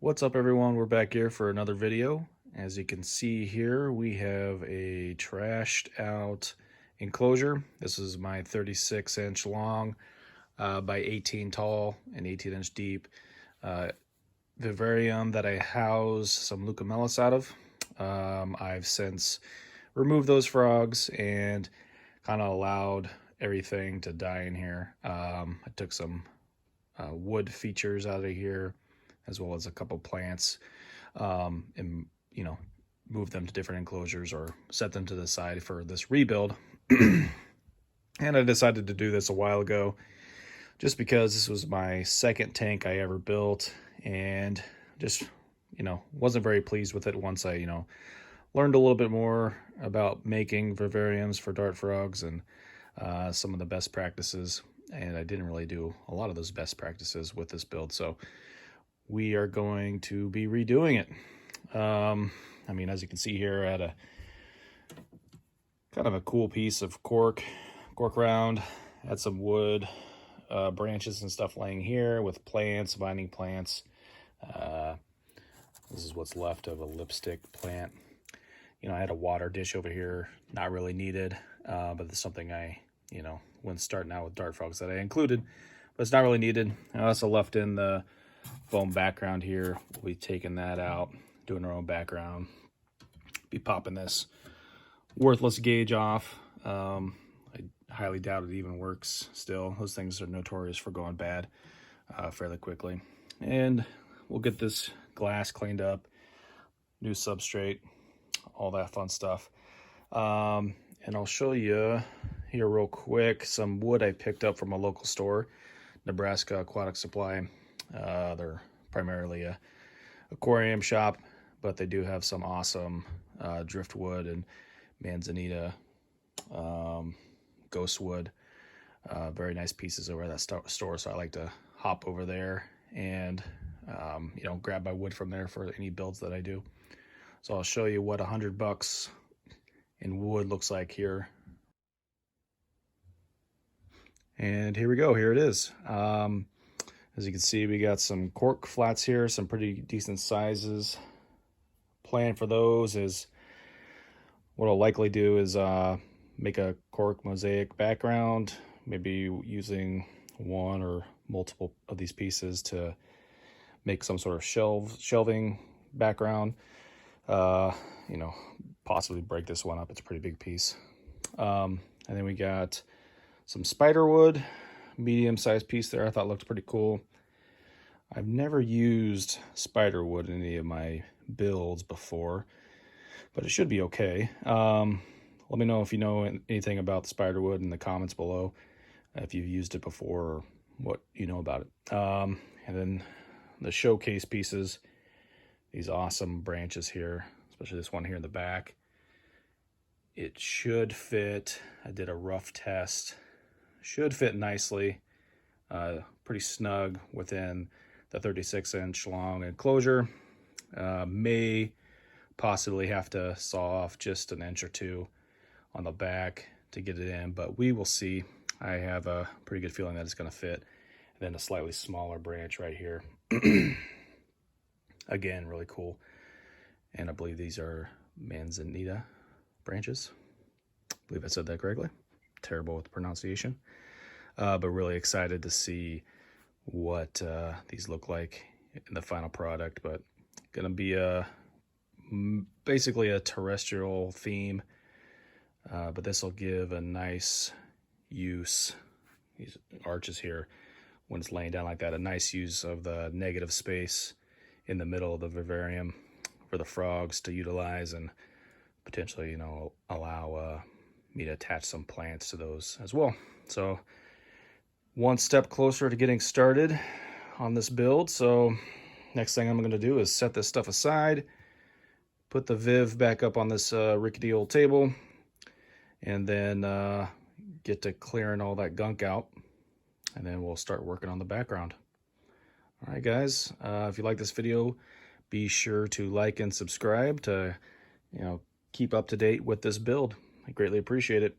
What's up, everyone? We're back here for another video. As you can see here, we have a trashed out enclosure. This is my 36-inch long by 18 tall and 18-inch deep vivarium that I house some leucomelis out of. I've since removed those frogs and kind of allowed everything to die in here. I took some wood features out of here, as well as a couple plants, and move them to different enclosures or set them to the side for this rebuild. And I decided to do this a while ago just because this was my second tank I ever built, and just wasn't very pleased with it once I learned a little bit more about making vivariums for dart frogs and some of the best practices. And I didn't really do a lot of those best practices with this build, so we are going to be redoing it. As you can see here, I had a kind of a cool piece of cork round, had some wood branches and stuff laying here with plants, vining plants. This is what's left of a lipstick plant. I had a water dish over here, not really needed, but it's something I, when starting out with dart frogs, that I included, but it's not really needed. I also left in the foam background here. We'll be taking that out, doing our own background. Be popping this worthless gauge off. I highly doubt it even works still. Those things are notorious for going bad fairly quickly. And we'll get this glass cleaned up, new substrate, all that fun stuff. And I'll show you here real quick some wood I picked up from a local store, Nebraska Aquatic Supply. They're primarily a aquarium shop, but they do have some awesome driftwood and Manzanita, ghost wood, very nice pieces over at that store. So I like to hop over there and grab my wood from there for any builds that I do. So I'll show you what $100 in wood looks like here. And here we go. Here it is. As you can see, we got some cork flats here, some pretty decent sizes. Plan for those is, what I'll likely do is make a cork mosaic background, maybe using one or multiple of these pieces to make some sort of shelving background. Possibly break this one up. It's a pretty big piece. And then we got some spider wood, medium-sized piece there. I thought looked pretty cool. I've never used spider wood in any of my builds before, but it should be okay. Let me know if you know anything about the spider wood in the comments below, if you've used it before or what you know about it. And then the showcase pieces, these awesome branches here, especially this one here in the back. It should fit. I did a rough test. Should fit nicely, pretty snug within the 36-inch long enclosure. May possibly have to saw off just an inch or two on the back to get it in, but we will see. I have a pretty good feeling that it's going to fit. And then a slightly smaller branch right here. Again, really cool. And I believe these are Manzanita branches. I believe I said that correctly. Terrible with the pronunciation. But really excited to see what these look like in the final product. But gonna be basically a terrestrial theme, but this will give a nice use, these arches here, when it's laying down like that, a nice use of the negative space in the middle of the vivarium for the frogs to utilize, and potentially allow me to attach some plants to those as well. So one step closer to getting started on this build. So next thing I'm going to do is set this stuff aside, put the Viv back up on this rickety old table, and then get to clearing all that gunk out, and then we'll start working on the background. All right, guys, if you like this video, be sure to like and subscribe to keep up to date with this build. I greatly appreciate it.